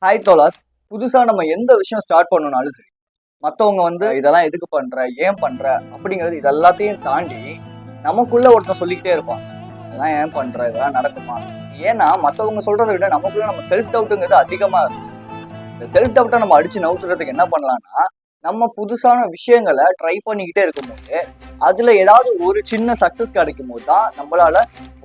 Hi தோலாஸ். புதுசா நம்ம எந்த விஷயம் ஸ்டார்ட் பண்ணணும்னாலும் சரி, மத்தவங்க இதெல்லாம் எதுக்கு பண்ற, ஏன் பண்ற அப்படிங்கிறது இது எல்லாத்தையும் தாண்டி நமக்குள்ள ஒருத்தன் சொல்லிக்கிட்டே இருப்பான். இதெல்லாம் ஏன் பண்ற, இதெல்லாம் நடக்குமா? ஏன்னா மத்தவங்க சொல்றதை விட நமக்குள்ள நம்ம செல்ஃப் டவுட்டுங்கிறது அதிகமா இருக்கும். இந்த செல்ஃப் டவுட்டை நம்ம அடிச்சு நவுத்துறதுக்கு என்ன பண்ணலாம்னா, நம்ம புதுசான விஷயங்களை ட்ரை பண்ணிக்கிட்டே இருக்கும்போது அதுல ஏதாவது ஒரு சின்ன சக்சஸ் கிடைக்கும் போது தான் நம்மளால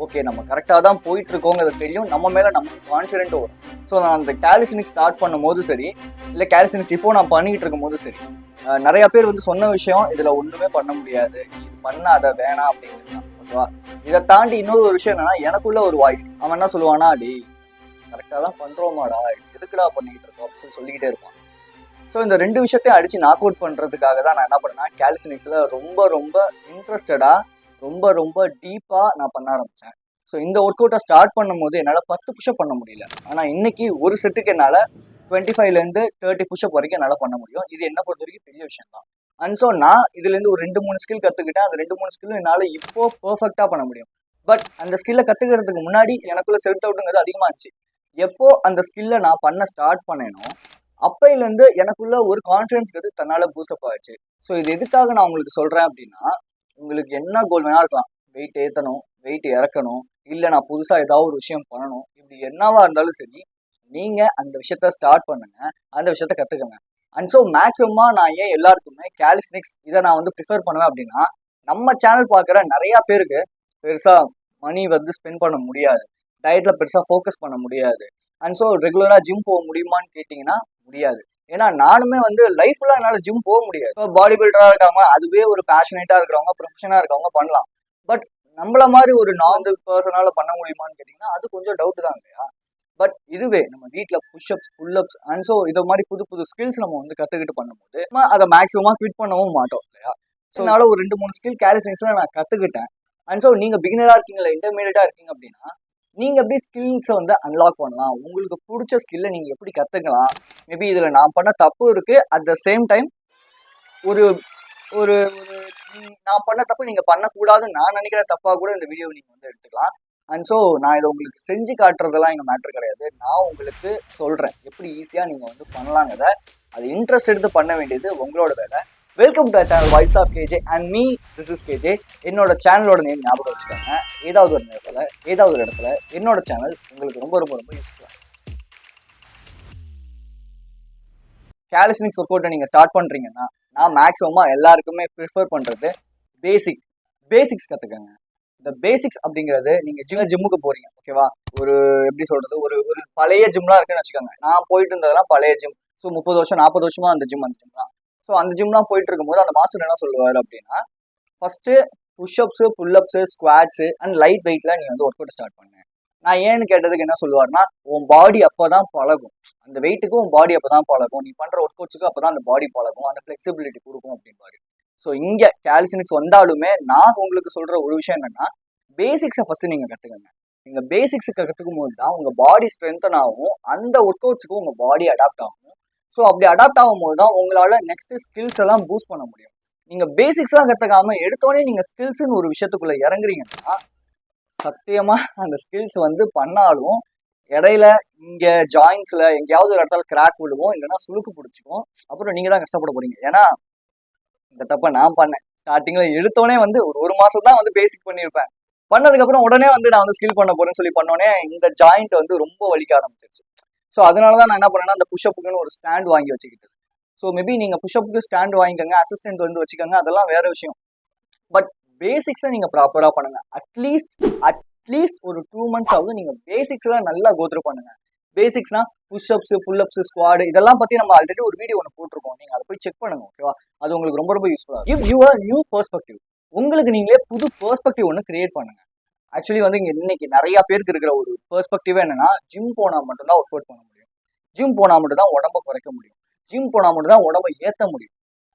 ஓகே நம்ம கரெக்டாக தான் போயிட்டு இருக்கோங்கிறது தெரியும், நம்ம மேல நமக்கு கான்ஃபிடென்ட் வரும். ஸோ நான் அந்த கேலிஸ்டிக்ஸ் ஸ்டார்ட் பண்ணும் போது சரி, இல்லை கேலிஸ்டிக்ஸ் இப்போ நான் பண்ணிக்கிட்டு இருக்கும் போது சரி, நிறைய பேர் சொன்ன விஷயம் இதுல ஒண்ணுமே பண்ண முடியாது, இது பண்ணாத வேணாம் அப்படிங்கிறது. ஓகேவா? இதை தாண்டி இன்னொரு ஒரு விஷயம் என்னன்னா, எனக்குள்ள ஒரு வாய்ஸ், அவன் என்ன சொல்லுவானா, அடி கரெக்டாக தான் பண்றோமாடா, எதுக்குடா பண்ணிக்கிட்டு இருக்கோம் அப்படின்னு சொல்லிக்கிட்டே இருப்பான். ஸோ இந்த ரெண்டு விஷயத்தையும் அடிச்சு நாக் அவுட் பண்ணுறதுக்காக தான் நான் என்ன பண்ணேன்னா, கேலிஸ்டிக்ஸில் ரொம்ப ரொம்ப இன்ட்ரெஸ்டடாக ரொம்ப ரொம்ப டீப்பாக நான் பண்ண ஆரம்பித்தேன். ஸோ இந்த ஒர்க் அவுட்டை ஸ்டார்ட் பண்ணும்போது என்னால் 10 புஷ்அப் பண்ண முடியல. ஆனால் இன்னைக்கு ஒரு செட்டுக்கு என்னால் 25லேருந்து 30 புஷ்அப் வரைக்கும் என்னால் பண்ண முடியும். இது என்ன பொறுத்த வரைக்கும் பெரிய விஷயம் தான். அண்ட் ஸோ நான் இதுலேருந்து ஒரு 2-3 ஸ்கில் கற்றுக்கிட்டேன். அந்த 2-3 ஸ்கில்லும் என்னால் இப்போ பர்ஃபெக்டாக பண்ண முடியும். பட் அந்த ஸ்கில்லை கற்றுக்கிறதுக்கு முன்னாடி எனக்குள்ள செல்ஃப் டவுட்டுங்கிறது அதிகமாக இருந்துச்சு. எப்போ அந்த ஸ்கில்லை நான் பண்ண ஸ்டார்ட் பண்ணேனோ அப்பையிலேருந்து எனக்குள்ள ஒரு கான்ஃபிடன்ஸ்ங்கிறது தன்னால் பூஸ்டப் ஆச்சு. ஸோ இது எதுக்காக நான் உங்களுக்கு சொல்கிறேன் அப்படின்னா, உங்களுக்கு என்ன கோல் வேணா இருக்கலாம். வெயிட் ஏற்றணும், வெயிட் இறக்கணும், இல்லை நான் புதுசாக ஏதாவது ஒரு விஷயம் பண்ணணும், இப்படி என்னவா இருந்தாலும் சரி, நீங்கள் அந்த விஷயத்த ஸ்டார்ட் பண்ணுங்க, அந்த விஷயத்த கற்றுக்கங்க. அண்ட் ஸோ மேக்ஸிமமாக நான் ஏன் எல்லாருக்குமே கேலிஸ்டிக்ஸ் இதை நான் ப்ரிஃபர் பண்ணுவேன் அப்படின்னா, நம்ம சேனல் பார்க்குற நிறையா பேருக்கு பெருசாக மணி ஸ்பெண்ட் பண்ண முடியாது, டயட்டில் பெருசாக ஃபோக்கஸ் பண்ண முடியாது. அண்ட் ஸோ ரெகுலராக ஜிம் போக முடியுமான்னு கேட்டிங்கன்னா முடியாது. ஏன்னா நானுமே லைஃப்ல என்னால் ஜிம் போக முடியாது. இப்போ பாடி பில்டராக இருக்காங்க, அதுவே ஒரு பேஷனேட்டாக இருக்கிறவங்க, ப்ரொஃபஷனாக இருக்கவங்க பண்ணலாம். பட் நம்மள மாதிரி ஒரு நார்மல் பர்சனால பண்ண முடியுமான்னு கேட்டிங்கன்னா அது கொஞ்சம் டவுட் தான் இல்லையா? பட் இதுவே நம்ம வீட்டில் புஷ்அப்ஸ், புல்அப்ஸ் அண்ட் ஸோ இதை மாதிரி புது புது ஸ்கில்ஸ் நம்ம கற்றுக்கிட்டு பண்ணும்போது நம்ம அதை மேக்ஸிமமாக குவிட் பண்ணவும் மாட்டோம் இல்லையா? ஸோ அதனால ஒரு 2-3 ஸ்கில் கேலிஸ்டிக்ஸ்ல நான் கற்றுக்கிட்டேன். அண்ட் ஸோ நீங்கள் பிகினராக இருக்கீங்களா, இன்டர்மீடியட்டாக இருக்கீங்க அப்படின்னா நீங்கள் எப்படி ஸ்கில்ஸை அன்லாக் பண்ணலாம், உங்களுக்கு பிடிச்ச ஸ்கில்லை நீங்கள் எப்படி கற்றுக்கலாம். மேபி இதில் நான் பண்ண தப்பு இருக்குது, அட் த சேம் டைம் ஒரு ஒரு நான் பண்ண தப்பு நீங்கள் பண்ணக்கூடாதுன்னு நான் நினைக்கிற தப்பாக கூட இந்த வீடியோவை நீங்கள் எடுத்துக்கலாம். அண்ட் ஸோ நான் இதை உங்களுக்கு செஞ்சு காட்டுறதெல்லாம் எங்கள் மேட்ரு கிடையாது. நான் உங்களுக்கு சொல்கிறேன் எப்படி ஈஸியாக நீங்கள் பண்ணலாங்கிறத. அது இன்ட்ரெஸ்ட் எடுத்து பண்ண வேண்டியது உங்களோட வேலை. Welcome to channel voice of KJ and me, this is KJ. என்னோட சேனலோட நேம் ஞாபகம் வச்சுக்கோங்க. ஏதாவது ஒரு நேரத்தில் ஏதாவது ஒரு இடத்துல என்னோட சேனல் உங்களுக்கு ரொம்ப ரொம்ப ரொம்ப யூஸ்ஃபுல்லாக. கேலிஸ்டிக்ஸ் ஒர்க் அவுட்டை நீங்கள் ஸ்டார்ட் பண்ணுறீங்கன்னா நான் மேக்ஸிமமாக எல்லாருக்குமே ப்ரிஃபர் பண்ணுறது பேசிக்ஸ் கற்றுக்கங்க. இந்த பேசிக்ஸ் அப்படிங்கிறது நீங்கள் ஜிம்முக்கு போகிறீங்க, ஓகேவா? ஒரு எப்படி சொல்கிறது, ஒரு ஒரு பழைய ஜிம்லாம் இருக்குன்னு வச்சுக்கோங்க. நான் போயிட்டு இருந்ததெல்லாம் பழைய ஜிம். ஸோ 30 வருஷம் 40 வருஷமா அந்த ஜிம் தான். ஸோ அந்த ஜிம்லாம் போயிட்டு இருக்கும்போது அந்த மாஸ்டர் என்ன சொல்லுவார் அப்படின்னா, first pushups, pullups, squats and light வெயிட்ல நீ ஒர்க் அவுட் ஸ்டார்ட் பண்ணு. நான் ஏன்னு கேட்டதுக்கு என்ன சொல்லுவார்னா, உன் பாடி அப்போதான் பழகும், அந்த வெயிட்டுக்கும் உன் பாடி அப்போதான் பழகும், நீ பண்ற ஒர்க் அவுட்ஸுக்கு அப்போதான் அந்த பாடி பழகும், அந்த ஃபிளெக்சிபிலிட்டி கொடுக்கும் அப்படின்பாரு. ஸோ இங்கே கேலிஸ்டிக்ஸ் வந்தாலுமே நான் உங்களுக்கு சொல்ற ஒரு விஷயம் என்னன்னா, பேசிக்ஸை ஃபர்ஸ்ட் நீங்க கற்றுக்கங்க. நீங்க பேசிக்ஸுக்கு கற்றுக்கும் போது தான் உங்க பாடி ஸ்ட்ரென்தன் ஆகும், அந்த ஒர்க் அவுட்ஸுக்கு உங்க பாடி அடாப்ட் ஆகும். ஸோ அப்படி அடாப்ட் ஆகும்போது தான் உங்களால் நெக்ஸ்ட் ஸ்கில்ஸ் எல்லாம் பூஸ்ட் பண்ண முடியும். நீங்கள் பேசிக்ஸ்லாம் கற்றுக்காம எடுத்தோடனே நீங்கள் ஸ்கில்ஸ்ன்னு ஒரு விஷயத்துக்குள்ளே இறங்குறீங்கன்னா சத்தியமாக அந்த ஸ்கில்ஸ் பண்ணாலும் இடையில இங்கே ஜாயின்ஸில் எங்கேயாவது ஒரு இடத்துல கிராக் விழுவோம், இல்லைன்னா சுழுக்கு பிடிச்சிக்கும். அப்புறம் நீங்கள் தான் கஷ்டப்பட போறீங்க. ஏன்னா இந்த தப்பை நான் பண்ணேன். ஸ்டார்டிங்கில் எடுத்தோடனே ஒரு மாதம் தான் பேசிக் பண்ணியிருப்பேன். பண்ணதுக்கப்புறம் உடனே நான் ஸ்கில் பண்ண போறேன்னு சொல்லி பண்ணோடனே இந்த ஜாயிண்ட் ரொம்ப வலிக்க ஆரம்பிச்சிருச்சு. ஸோ அதனால தான் நான் என்ன பண்ணேன்னா, அந்த புஷ்அப்புக்குன்னு ஒரு ஸ்டாண்ட் வாங்கி வச்சுக்கிட்டது. ஸோ மேபி நீங்கள் புஷ்அப்புக்கு ஸ்டாண்ட் வாங்கிக்கோங்க, அசிஸ்டன்ட் வச்சுக்கோங்க, அதெல்லாம் வேற விஷயம். பட் பேசிக்ஸை நீங்கள் ப்ராப்பராக பண்ணுங்க. அட்லீஸ்ட் ஒரு 2 months ஆகுது நீங்கள் பேசிக்ஸ்லாம் நல்லா கோத்ரூ பண்ணுங்க. பேசிக்ஸ்னா புஷ்அப்ஸு, புல்அப்ஸு, ஸ்குவாடு இதெல்லாம் பற்றி நம்ம ஆல்ரெடி ஒரு வீடியோ ஒன்று போட்டிருக்கோம். நீங்கள் அதை போய் செக் பண்ணுங்க, ஓகேவா? அது உங்களுக்கு ரொம்ப ரொம்ப யூஸ்ஃபுல்லாக. Give you a new perspective. உங்களுக்கு நீங்களே புது பெர்ஸ்பெக்டிவ் ஒன்று கிரியேட் பண்ணுங்க. ஆக்சுவலி இங்கே இன்னைக்கு நிறைய பேருக்கு இருக்கிற ஒரு பெர்ஸ்பெக்டிவ் என்னன்னா, ஜிம் போனால் மட்டும்தான் ஒர்க் அவுட் பண்ண முடியும், ஜிம் போனால் மட்டும் தான் உடம்ப குறைக்க முடியும், ஜிம் போனால் மட்டும் தான் உடம்ப ஏற்ற முடியும்.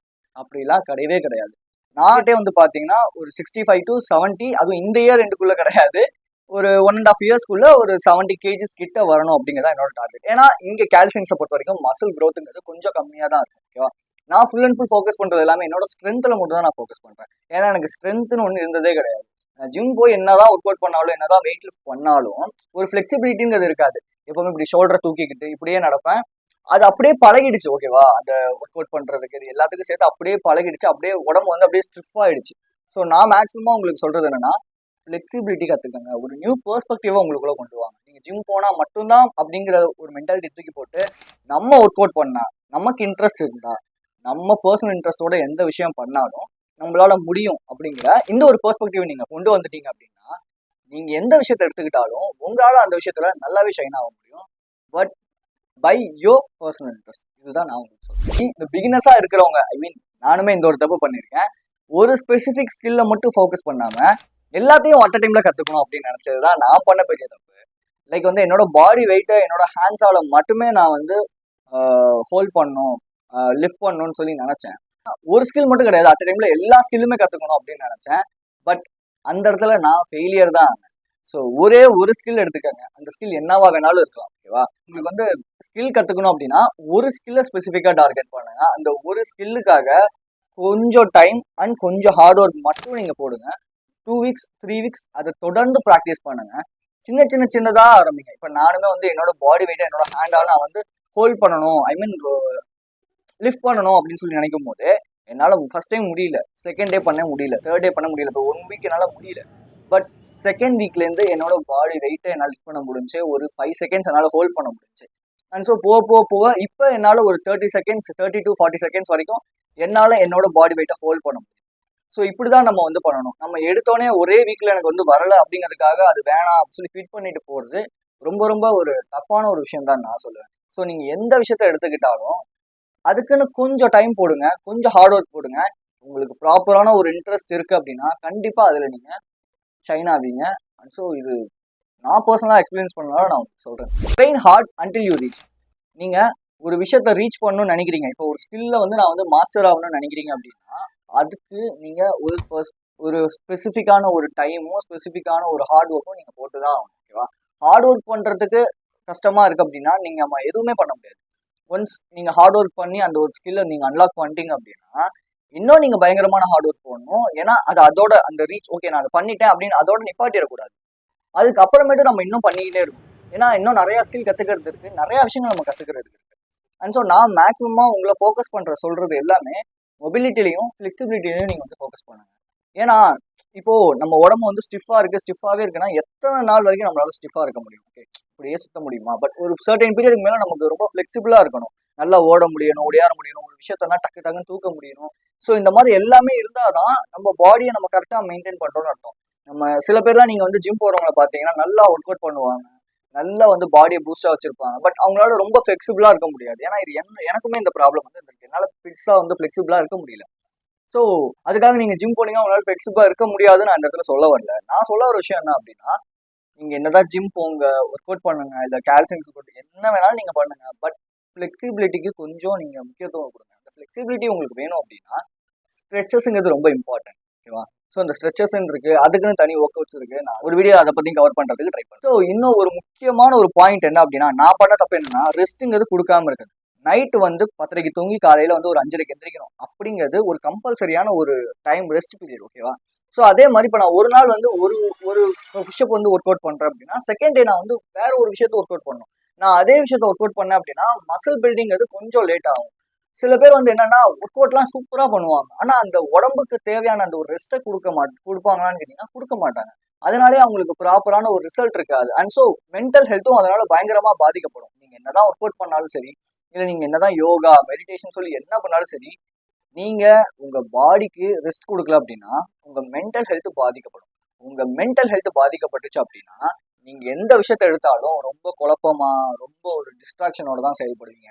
அப்படிலாம் கிடையவே கிடையாது. நான்கிட்டே பார்த்தீங்கன்னா ஒரு 65 to 70, அதுவும் இந்த இயர் ரெண்டுக்குள்ள கிடையாது, ஒரு 1.5 yearsக்குள்ள ஒரு 70 kgs கிட்ட வரணும் அப்படிங்கிறதா என்னோட டார்கெட். ஏன்னா இங்கே கேல்சியம்ஸை பொறுத்த வரைக்கும் மசில் க்ரோத்துங்கிறது கொஞ்சம் கம்மியாக தான் இருக்கும், ஓகேவா? நான் ஃபுல் அண்ட் ஃபுல் ஃபோக்கஸ் பண்ணுறது எல்லாமே என்னோட ஸ்ட்ரென்த்தில் மட்டும் தான் நான் ஃபோக்கஸ் பண்ணுறேன். ஏன்னா எனக்கு ஸ்ட்ரென்த்னு ஒன்று இருந்ததே கிடையாது. ஜிம் போய் என்னதான் ஒர்க் அவுட் பண்ணாலும், என்னதான் வெயிட் லிஃப்ட் பண்ணாலும் ஒரு ஃபிளெக்சிபிலிட்டிங்கிறது இருக்காது. எப்பவுமே இப்படி ஷோல்டரை தூக்கிக்கிட்டு இப்படியே நடப்பேன். அது அப்படியே பழகிடுச்சு ஓகேவா, அந்த ஒர்க் அவுட் பண்றதுக்கு இது எல்லாத்துக்கும் சேர்த்து அப்படியே பழகிடுச்சு, அப்படியே உடம்பு வந்து அப்படியே ஸ்டிஃப் ஆயிடுச்சு. ஸோ நான் மேக்ஸிமம் உங்களுக்கு சொல்றது என்னன்னா, ஃபிளெக்சிபிலிட்டி கத்துக்கங்க, ஒரு நியூ பெர்ஸ்பெக்டிவா உங்களுக்குள்ள கொண்டு வாங்க. நீங்க ஜிம் போனா மட்டும்தான் அப்படிங்கிற ஒரு மென்டாலிட்டி தூக்கி போட்டு நம்ம ஒர்க் அவுட் பண்ணா, நமக்கு இன்ட்ரெஸ்ட் இருந்தா, நம்ம பர்சனல் இன்ட்ரெஸ்டோட எந்த விஷயம் பண்ணாலும் நம்மளால முடியும் அப்படிங்கிற இந்த ஒரு பெர்ஸ்பெக்டிவ் நீங்க கொண்டு வந்துட்டீங்க அப்படின்னா, நீங்க எந்த விஷயத்த எடுத்துக்கிட்டாலும் உங்களால அந்த விஷயத்துல நல்லாவே ஷைன் ஆக முடியும். But by your personal interest. இதுதான் நான் உங்களுக்கு சொல்றேன். இந்த பிகினஸா இருக்கிறவங்க, ஐ மீன் நானுமே இந்த ஒரு தப்பு பண்ணியிருக்கேன். ஒரு ஸ்பெசிபிக் ஸ்கில்ல மட்டும் ஃபோக்கஸ் பண்ணாம எல்லாத்தையும் அட் அ டைம்ல கத்துக்கணும் அப்படின்னு நினைச்சதுதான் நான் பண்ண பெரிய தப்பு. லைக் வந்து என்னோட பாடி வெயிட்டை என்னோட ஹேண்ட்ஸால மட்டுமே நான் வந்து ஹோல்ட் பண்ணணும், லிஃப்ட் பண்ணணும்னு சொல்லி நினைச்சேன். ஒரு ஸ்கில் மட்டும் கிடையாது, அட் அ டைம்ல எல்லா ஸ்கில்லுமே கத்துக்கணும் அப்படின்னு நினைச்சேன். பட் அந்த இடத்துல நான் ஃபெயிலியர் தான். ஸோ ஒரே ஒரு ஸ்கில் எடுத்துக்கங்க, அந்த ஸ்கில் என்னவா வேணாலும் இருக்கலாம் ஓகேவா. உங்களுக்கு வந்து ஸ்கில் கத்துக்கணும் அப்படின்னா ஒரு ஸ்கில்லை ஸ்பெசிஃபிக்கா டார்கெட் பண்ணுங்க. அந்த ஒரு ஸ்கில்லுக்காக கொஞ்சம் டைம் அண்ட் கொஞ்சம் ஹார்ட் ஒர்க் மட்டும் நீங்க போடுங்க. 2 வீக்ஸ் 3 வீக்ஸ் அதை தொடர்ந்து ப்ராக்டிஸ் பண்ணுங்க. சின்னதா ஆரம்பிங்க. இப்போ நானுமே வந்து என்னோட பாடி வெயிட்டை என்னோட ஹேண்டால நான் வந்து ஹோல்ட் பண்ணணும், ஐ மீன் லிஃப்ட் பண்ணணும் அப்படின்னு சொல்லி நினைக்கும் போது என்னால் ஃபர்ஸ்ட் டைம் முடியல, செகண்ட் டே பண்ண முடியல, தேர்ட் டே பண்ண முடியல, இப்போ 1 வீக் என்னால் முடியல. பட் செகண்ட் வீக்லேருந்து என்னோட பாடி வெயிட்டை என்னால் லிஃப்ட் பண்ண முடிஞ்சு, ஒரு 5 செகண்ட்ஸ் என்னால் ஹோல்ட் பண்ண முடிஞ்சு. அண்ட் ஸோ போக இப்போ என்னால் ஒரு 30 செகண்ட்ஸ் 30 to 40 செகண்ட்ஸ் வரைக்கும் என்னால் என்னோட பாடி வெயிட்டை ஹோல்ட் பண்ண முடியும். ஸோ இப்படி தான் நம்ம வந்து பண்ணணும். நம்ம எடுத்தோடனே ஒரே வீக்கில் எனக்கு வந்து வரலை அப்படிங்கிறதுக்காக அது வேணாம் அப்படின்னு சொல்லி ஃபிட் பண்ணிட்டு போகிறது ரொம்ப ஒரு தப்பான ஒரு விஷயம் தான் நான் சொல்லுவேன். ஸோ நீங்கள் எந்த விஷயத்த எடுத்துக்கிட்டாலும் அதுக்குன்னு கொஞ்சம் டைம் போடுங்க, கொஞ்சம் ஹார்ட் ஒர்க் போடுங்க. உங்களுக்கு ப்ராப்பரான ஒரு இன்ட்ரெஸ்ட் இருக்குது அப்படின்னா கண்டிப்பாக அதில் நீங்கள் ஷைன் ஆவீங்க. அண்ட் ஸோ இது நான் பர்சனலாக எக்ஸ்பீரியன்ஸ் பண்ணனால நான் சொல்கிறேன். Train hard until you reach. நீங்கள் ஒரு விஷயத்த ரீச் பண்ணணும்னு நினைக்கிறீங்க, இப்போ ஒரு ஸ்கில்ல வந்து நான் வந்து மாஸ்டர் ஆகணும்னு நினைக்கிறீங்க அப்படின்னா அதுக்கு நீங்கள் ஒரு ஸ்பெசிஃபிக்கான ஒரு டைமும் ஸ்பெசிஃபிக்கான ஒரு ஹார்ட் ஒர்க்கும் நீங்கள் போட்டு தான் ஆகணும் ஓகேவா. ஹார்ட் ஒர்க் பண்ணுறதுக்கு கஷ்டமாக இருக்குது அப்படின்னா நீங்கள் நம்ம எதுவுமே பண்ண முடியாது. ஒன்ஸ் நீங்கள் ஹார்ட் ஒர்க் பண்ணி அந்த ஒரு ஸ்கில்லை நீங்கள் அன்லாக் பண்ணிட்டீங்க அப்படின்னா இன்னும் நீங்கள் பயங்கரமான ஹார்ட் ஒர்க் போடணும். ஏன்னா அது அதோட அந்த ரீச் ஓகே நான் அதை பண்ணிட்டேன் அப்படின்னு அதோட நிப்பாட்டிடக்கூடாது. அதுக்கப்புறமேட்டு நம்ம இன்னும் பண்ணிக்கிட்டே இருக்கும். ஏன்னா இன்னும் நிறையா ஸ்கில் கற்றுக்கிறது இருக்குது, நிறையா விஷயங்கள் நம்ம கற்றுக்கிறது இருக்குது. அண்ட் ஸோ நான் மேக்ஸிமமாக உங்களை ஃபோக்கஸ் பண்ணுற சொல்கிறது எல்லாமே மொபிலிட்டிலையும் ஃப்ளெக்சிபிலிட்டிலையும் நீங்கள் வந்து ஃபோக்கஸ் பண்ணுங்க. ஏன்னா இப்போது நம்ம உடம்பு வந்து ஸ்டிஃபாகவே இருக்குன்னா எத்தனை நாள் வரைக்கும் நம்மளால ஸ்டிஃபாக இருக்க முடியும்? ஓகே இப்படியே சுத்த முடியுமா? பட் ஒரு சர்டைன் பீரியடுக்கு மேலே நமக்கு ரொம்ப ஃப்ளெக்சிபிளாக இருக்கணும், நல்லா ஓட முடியணும், ஓடியார முடியணும், ஒரு விஷயத்தெல்லாம் டக்குன்னு தூக்க முடியணும். ஸோ இந்த மாதிரி எல்லாமே இருந்தால் தான் நம்ம பாடியை நம்ம கரெக்டாக மெயின்டைன் பண்ணுறோம்னு அர்த்தம். நம்ம சில பேர்லாம் நீங்கள் வந்து ஜிம் போகிறவங்கள பார்த்தீங்கன்னா நல்லா ஒர்க் அவுட் பண்ணுவாங்க, நல்லா வந்து பாடியை பூஸ்டாக வச்சிருப்பாங்க. பட் அவங்களால ரொம்ப ஃப்ளெக்சிபிளாக இருக்க முடியாது. ஏன்னா இது எனக்குமே இந்த ப்ராப்ளம் வந்து இருக்கு. என்னால் ஃபிட்ஸாக வந்து ஃப்ளெக்சிபிளாக இருக்க முடியல. ஸோ அதுக்காக நீங்கள் ஜிம் போனீங்கன்னா உங்களால் ஃப்ளெக்சிபிளாக இருக்க முடியாதுன்னு நான் இந்த இடத்துல சொல்ல வரல. நான் சொல்ல ஒரு விஷயம் என்ன அப்படின்னா, நீங்கள் என்னதான் ஜிம் போங்க, ஒர்க் அவுட் பண்ணுங்க, இல்லை கால்சியம் சப்போர்ட் என்ன வேணாலும் நீங்கள் பண்ணுங்க. பட் ஃப்ளெக்சிபிலிட்டிக்கு கொஞ்சம் நீங்கள் முக்கியத்துவம் கொடுங்க. அந்த ஃப்ளெக்சிபிலிட்டி உங்களுக்கு வேணும் அப்படின்னா ஸ்ட்ரெச்சஸுங்கிறது ரொம்ப இம்பார்ட்டன்ட் ஓகேவா. ஸோ அந்த ஸ்ட்ரெச்சஸ் இருக்கு, அதுக்குன்னு தனி ஒர்க் அவுட்ஸ் இருக்கு. நான் ஒரு வீடியோ அதை பற்றி கவர் பண்ணுறதுக்கு ட்ரை பண்ணுறேன். ஸோ இன்னும் ஒரு முக்கியமான ஒரு பாயிண்ட் என்ன அப்படின்னா, நான் பண்ண தப்பு என்னன்னா ரெஸ்ட்டுங்கிறது கொடுக்காம இருக்குது. நைட்டு வந்து 10:30க்கு தூங்கி காலையில் வந்து ஒரு 5:30க்கு எந்திரிக்கணும் அப்படிங்கிறது ஒரு கம்பல்சரியான ஒரு டைம் ரெஸ்ட் பீரியட் ஓகேவா. ஸோ அதே மாதிரி இப்போ நான் ஒரு நாள் வந்து ஒரு புஷ்அப் வந்து ஒர்க் அவுட் பண்ணுறேன் அப்படின்னா செகண்ட் டே நான் வந்து வேற ஒரு விஷயத்த ஒர்க் அவுட் பண்ணணும். நான் அதே விஷயத்த ஒர்க் அவுட் பண்ணேன் அப்படின்னா மசில் பில்டிங்கிறது கொஞ்சம் லேட் ஆகும். சில பேர் வந்து என்னன்னா ஒர்க் அவுட்லாம் சூப்பராக பண்ணுவாங்க, ஆனால் அந்த உடம்புக்கு தேவையான அந்த ஒரு ரெஸ்ட்டை கொடுப்பாங்களான்னு கேட்டிங்கன்னா கொடுக்க மாட்டாங்க. அதனாலே அவங்களுக்கு ப்ராப்பரான ஒரு ரிசல்ட் இருக்காது. அண்ட் ஸோ மென்டல் ஹெல்த்தும் அதனால பயங்கரமாக பாதிக்கப்படும். நீங்கள் என்னதான் ஒர்க் அவுட் பண்ணாலும் சரி, இல்லை நீங்கள் என்னதான் யோகா மெடிடேஷன் சொல்லி என்ன பண்ணாலும் சரி, நீங்கள் உங்கள் பாடிக்கு ரெஸ்ட் கொடுக்கல அப்படின்னா உங்கள் மென்டல் ஹெல்த் பாதிக்கப்படும். உங்கள் மென்டல் ஹெல்த் பாதிக்கப்பட்டுச்சு அப்படின்னா நீங்கள் எந்த விஷயத்த எடுத்தாலும் ரொம்ப குழப்பமா, ரொம்ப ஒரு டிஸ்ட்ராக்ஷனோட தான் செயல்படுவீங்க.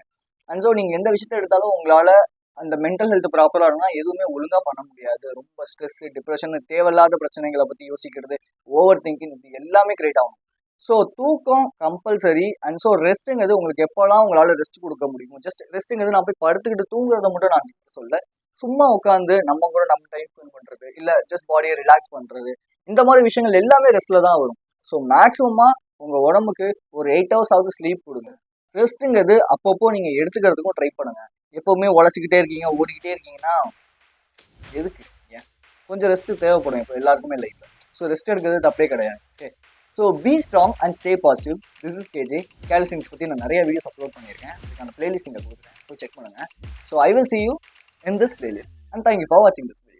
அண்ட் ஸோ நீங்கள் எந்த விஷயத்த எடுத்தாலும் உங்களால் அந்த மென்டல் ஹெல்த் ப்ராப்பராக இருந்தால் எதுவுமே ஒழுங்காக பண்ண முடியாது. ரொம்ப ஸ்ட்ரெஸ், டிப்ரெஷன், தேவையில்லாத பிரச்சனைகளை பற்றி யோசிக்கிறது, ஓவர் திங்கிங், இது எல்லாமே கிரியேட் ஆகும். ஸோ தூக்கம் கம்பல்சரி. அண்ட் ஸோ ரெஸ்ட்டுங்கிறது உங்களுக்கு எப்போல்லாம் உங்களால் ரெஸ்ட் கொடுக்க முடியும். ஜஸ்ட் ரெஸ்ட்டுங்கிறது நான் போய் படுத்துக்கிட்டு தூங்குறத மட்டும் நான் சொல்ல, சும்மா உட்காந்து நம்ம கூட நம்ம டைம் ஸ்பெண்ட் பண்ணுறது, இல்லை ஜஸ்ட் பாடியை ரிலாக்ஸ் பண்ணுறது, இந்த மாதிரி விஷயங்கள் எல்லாமே ரெஸ்ட்டில் தான் வரும். ஸோ மேக்ஸிமமாக உங்கள் உடம்புக்கு ஒரு 8 hours ஆகுது ஸ்லீப் கொடுங்க. ரெஸ்ட்டுங்கிறது அப்பப்போ நீங்கள் எடுத்துக்கிறதுக்கும் ட்ரை பண்ணுங்க. எப்போவுமே உழைச்சிக்கிட்டே இருக்கீங்க, ஓடிக்கிட்டே இருக்கீங்கன்னா எதுக்கு? ஏன் கொஞ்சம் ரெஸ்ட்டு தேவைப்படும் இப்போ எல்லாருக்குமே லைஃப்பில். ஸோ ரெஸ்ட் எடுக்கிறது தப்பே கிடையாது. Okay, so be strong and stay positive. This is KJ. Careless things பற்றி நான் நிறைய வீடியோஸ் அப்லோட் பண்ணியிருக்கேன். அதுக்கான பிளேலிஸ்ட் இங்கே கொடுக்குறேன், போய் செக் பண்ணுங்கள். So I will see you in this playlist and thank you for watching this video.